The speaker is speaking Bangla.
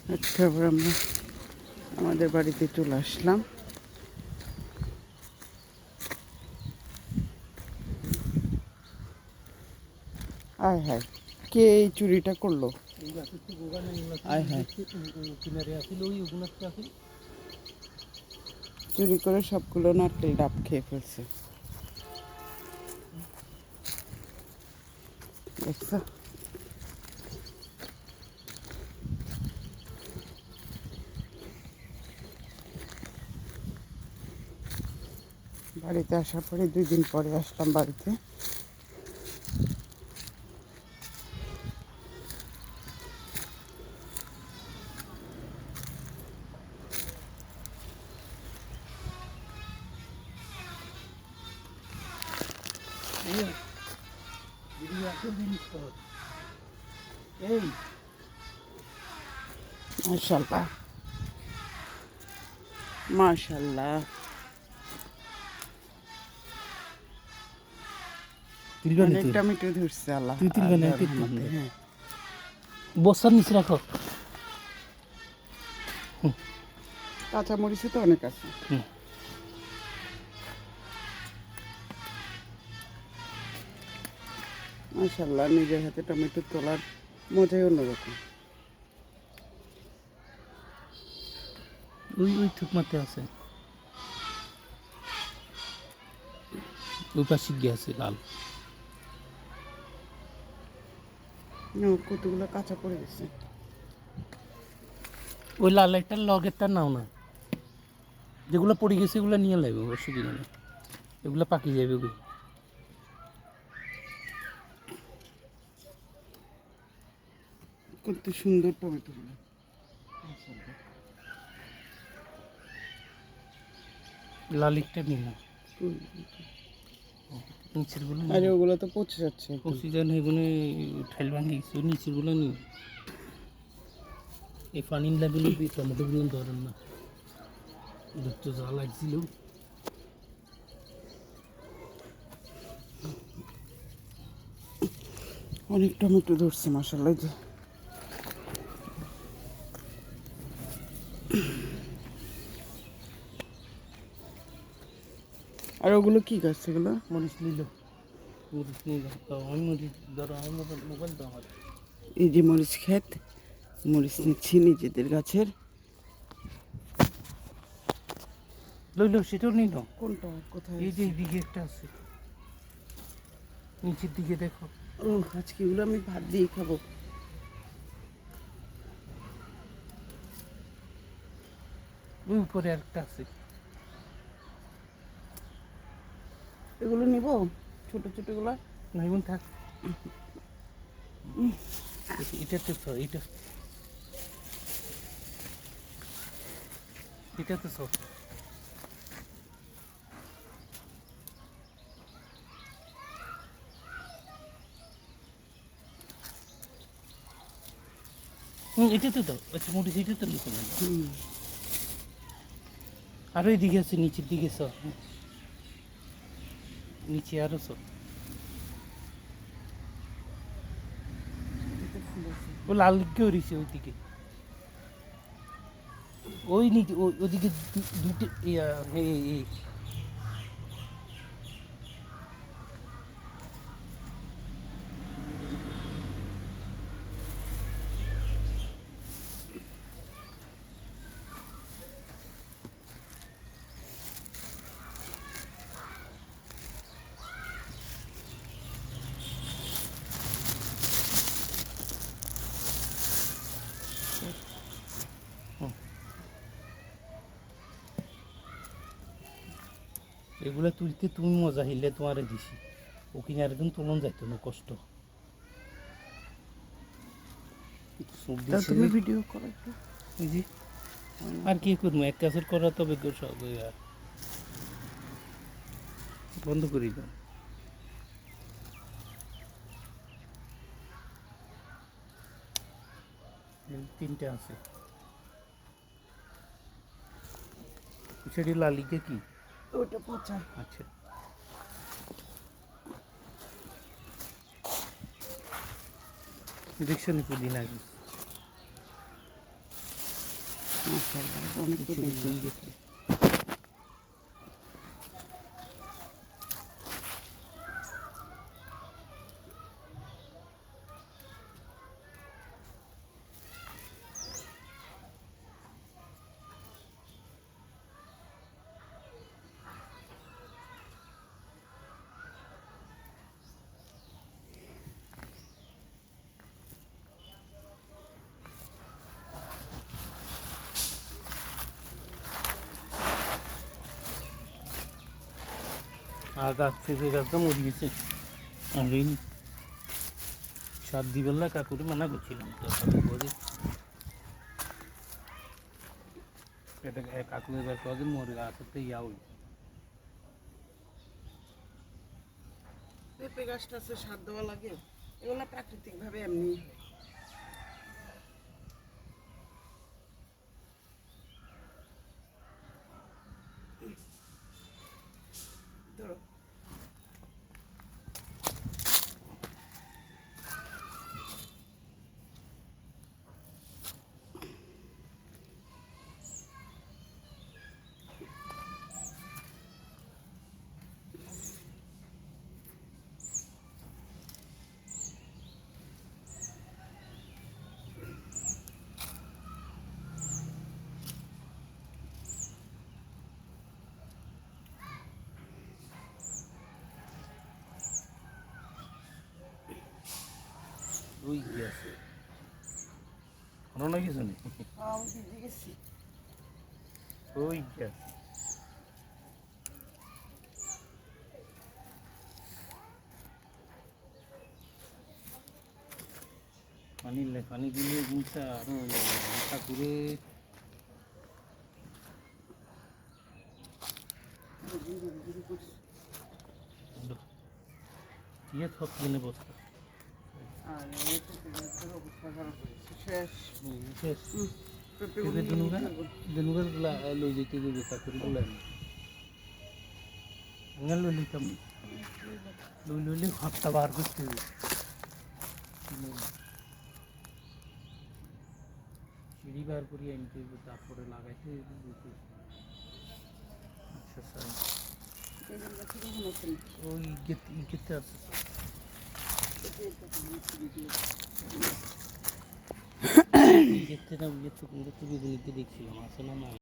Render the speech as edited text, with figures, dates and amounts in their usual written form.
আজকে আবার আমরা আমাদের বাড়িতে চলে আসলাম। আয় হায়, কে এই চুরিটা করলো? আয় হায়, চুরি করে সবগুলো নারকেল ডাব খেয়ে ফেলছে। দেখছো? বাড়িতে আসার পরে 2 দিন পরে আসলাম বাড়িতে। মাশাআল্লাহ, মাশাআল্লাহ। অনেক টমেটো ধরছে আল্লাহ। হ্যাঁ, বস্তার নিচে রাখো। কাঁচা মরিচে তো অনেক আছে। মাশাআল্লাহ, নিজের হাতে টমেটো তোলার মজাই অন্যরকম। ওই থুক মারতে আছে, ওই পাশে গিয়ে আছে লাল। কতগুলো কাঁচা পড়ে গেছে। ওই লাল একটা লগেরটা নাও না, যেগুলো পড়ে গেছে এগুলো নিয়ে লাগবে, অসুবিধা নেই, এগুলো পাকি যাবে। ওই কত সুন্দর টমেটোগুলো। লালিকটা নিয়ে না, নিচের গুলো আরে ওগুলো তো পচে যাচ্ছে। পচি যান, এগুলো ঠাইল ভাঙি গেছে, নিচের গুলো নিয়ে। এই পানি লাগলে টমেটোগুলো ধরেন না, তো যা লাগছিল। অনেক টমেটো ধরছে মাশাআল্লাহ। যে আর ওগুলো কি গাছ? এগুলো মরিচ নিল, মরিচ নিল, আমি মরিচ ধরো, আমার মোবাইল তো আমার। এই যে মরিচ ক্ষেত, মরিচ নিচ্ছি নিজেদের গাছের। লইল সেটাও নিল। কোনটা কোথায়? এই যে এইদিকে একটা আছে, নিচের দিকে দেখো। ও, আজকে এগুলো আমি ভাত দিয়ে খাবো। ওই উপরে একটা আছে, এগুলো নিব, ছোট ছোট গুলা। না এমন থাক। এটা তো এটা, এটা তো সব। এটা তো দাও, আচ্ছা মোটি এটা তো লিখে নেন। আরো এদিকে আছে, নিচের দিকে সব, নিচে আরো সব। ও লাল কেউ রয়েছে ওইদিকে, ওই নিচে ওইদিকে দুটো এই এগুলা তুলতে তুমি মজা হিলে তোমারে দিছি, ও কিনে আর একদম তুলন যাইতো না, কষ্ট। তুমি ভিডিও করো একটু। জি, আর কি করবো, এক কাজের করা তবে সব বন্ধ করি দাও। তিনটে আছে, সেটি লালিকে কি ওটা পচা। আচ্ছা। দেখছো নি পুদিনা কি মাশাআল্লাহ অনেক ছোট হয়ে গেছে। আর গাছ থেকে গাছটা মরে গেছে। আগেই সাত দিবেলা কাকুরে মানা করছিলাম তো কাকু বলে এটা কাকু এবার কদিন মরে গাছের ইয়া হই পেঁপে গাছটা আছে সার দেওয়া লাগে, এগুলো প্রাকৃতিক ভাবে এমনি ধরো। ওই গেছে কোনো না কিছু নেই আমি ভিজে গেছি। ওই গেছে পানি দিলে জিনিসটা আরো হালকা করে দিয়ে সব কিনে বসতে আর এই পেঁপে গাছের অবস্থা খারাপ হয়েছে, শেষ। শেষ পেঁপেগুলো পেঁপে দিনুগার লই যেতে দেবে কাকুরি গুলা আঙাল লই লিতাম লই লইলে হাতটা বার করতে হবে সিঁড়ি বার করি আনতে হবে তারপরে লাগাইতে হবে আচ্ছা স্যার বেগুন গাছের কখন আছে না? ওই গেতে আছে গেতে না গেতে বেগুনিতে দেখছিলাম আছে না না